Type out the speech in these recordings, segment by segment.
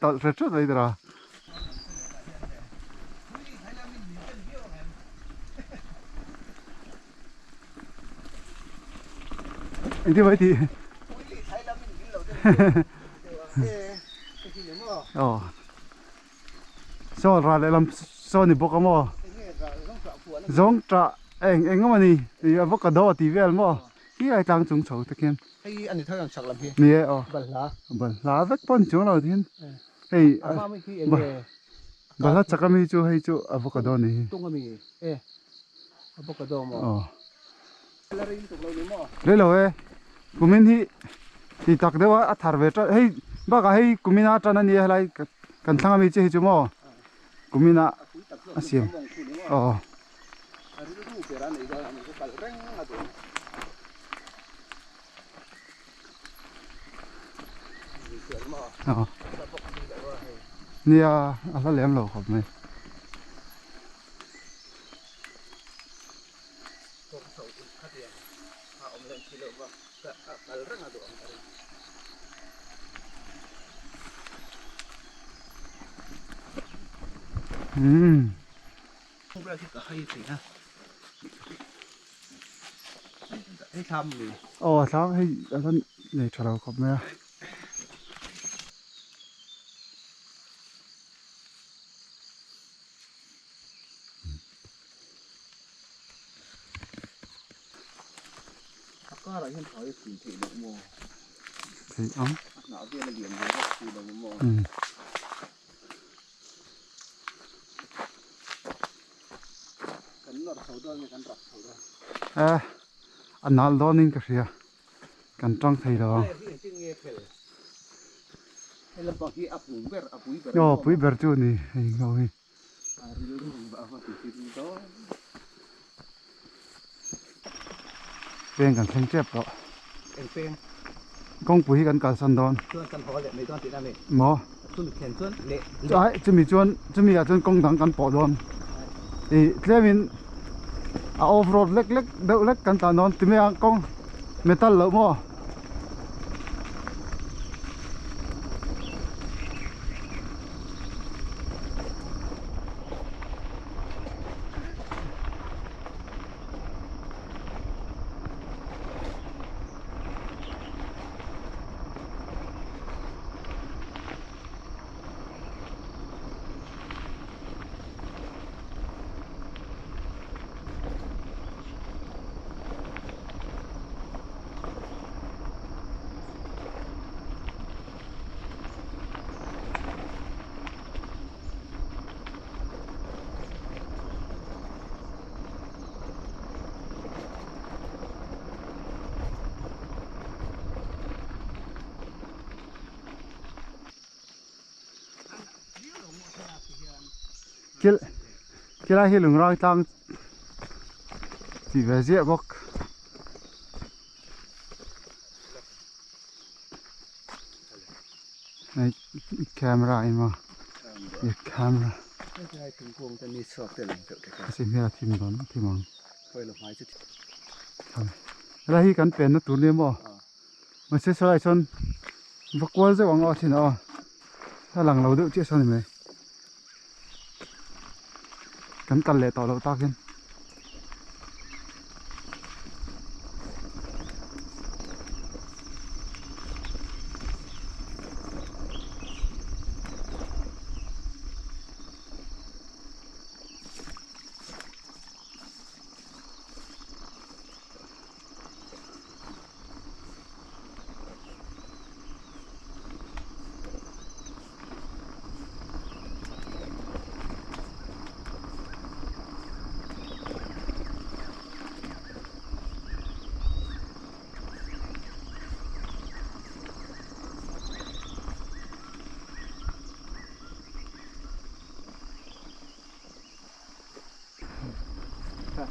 tao rất rất vậy rồi anh thì vậy thì oh so ra lại làm so này bốc cái mò giống trả anh mà đi thì bốc cái đó thì về mò cái ai đang trúng sầu thực hiện hay anh thì thôi làm sạc làm gì nè oh bẩn lá rất bẩn chỗ nào thiên hey mà mấy khi anh bẩn lá chắc là chỗ hay chỗ avocado này tung cái gì avocado mà oh là riêng tụng lâu nữa mà lấy rồi kumin hi tak dewa athar ve tra hei baga hei kumina tana ni halai kan thanga mi che hi chumo kumina asim oh oh nia ala lem lo khop me không biết cái hay gì ha hay thăm gì oh sao hei ala nei thara khop me có là hiện tại thì được mua thì ống nào kia là điểm gì thì được mua cái nọ sầu đôi cái rập sầu đôi anh nói đó nên cái gì cần trăng thấy đó hay là bao nhiêu áp bún bẹt yo pui ber chu ni hei ngoi pen kan theng chep đó pen công pui kan kal san don chuan kan ho le mai don ti na me mo chuan khen chuan le ai chumi à chuan công dang kan po don thì tlemin a overall lek deuh lek kan ta non timi ang kong metal lo mo kia hi lung rang tang thì về dễ bốc này camera em mà camera cái thùng cuồng cái nít sọt tiền tự cái xin nghe thêm đón thêm mong quay là phải chứ là hi kan pen nó tụt đi mà mà sẽ sai son vắt quên rồi bằng thì nóถ้าหลังเราเดือดเจ๊son này kan kan lệ tỏ lâu ta kia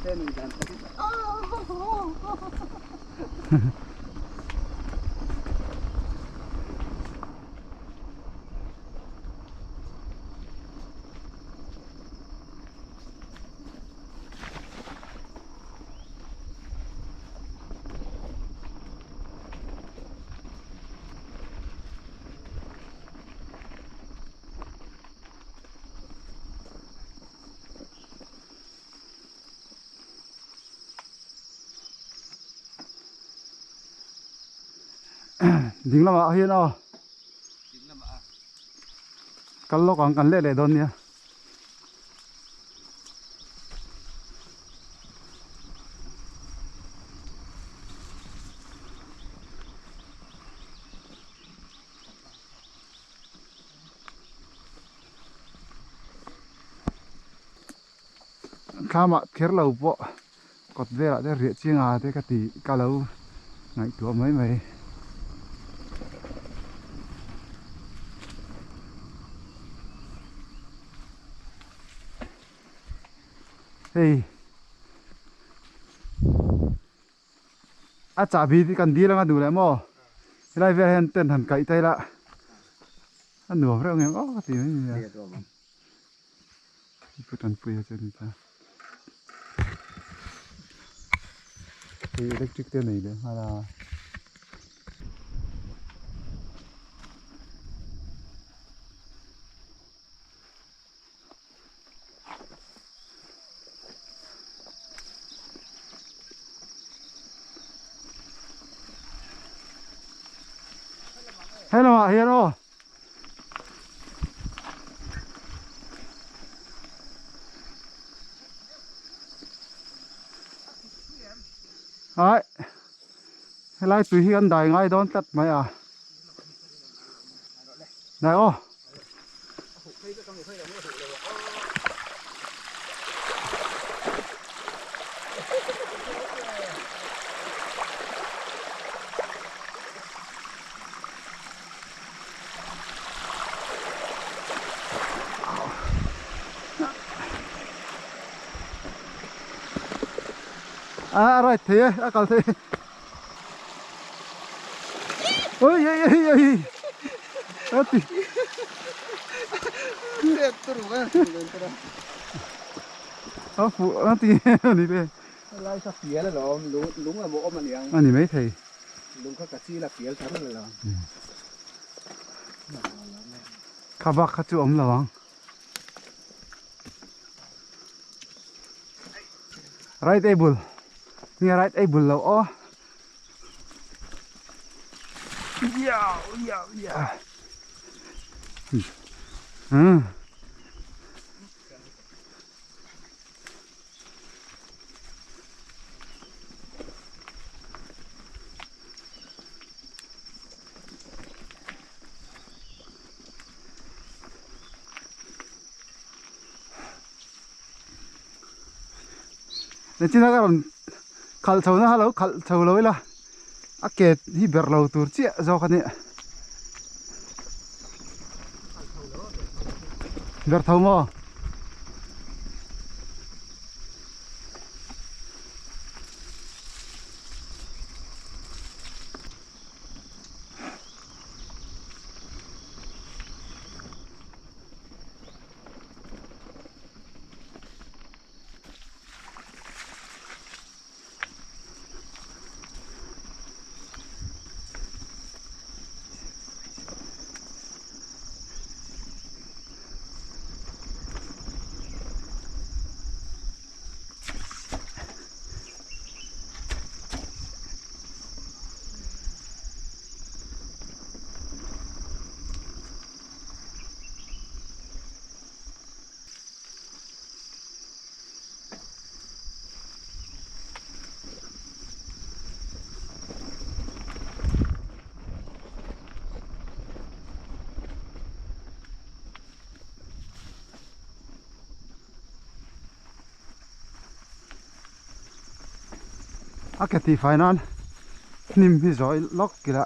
cà mình dàn ding lama hian o Ding lama a. kal lo kang kan le don nia khama kher lo po cột ve để riết chiang à thế cái tí cá lâu ngày tuổi mấy mấy hey à chả bị thì cần đi là ngã đủ lại mò lại về hẹn tên hẳn cậy tay lại anh nửa phải không em ó thì mấy Liệt rồi. phụ trần pui cho người ta thì electric tên này đấy hay là hello ạ hiền ô đấy lại tùy hiền đại ngay đón tắt mày à này ô à rồi thế à còn thế ôi ôi ôi ôi ôi tí Liệt tôi rồi. ơ phụ ơ tí đi về Lai sa phía là nó lúng là bộ mà liền. anh mấy thầy Lúng các chi là phía thắng rồi là. khá bác khá chú ấm là vắng right able nghe right able là ó yeah yeah yeah ừ nên chỉ là cái khal chầu na halo khal chầu lối là à kẹt hi ber lâu tur chia do cái này ber thâu mò à cái thì phải non nim hi rồi lóc kìa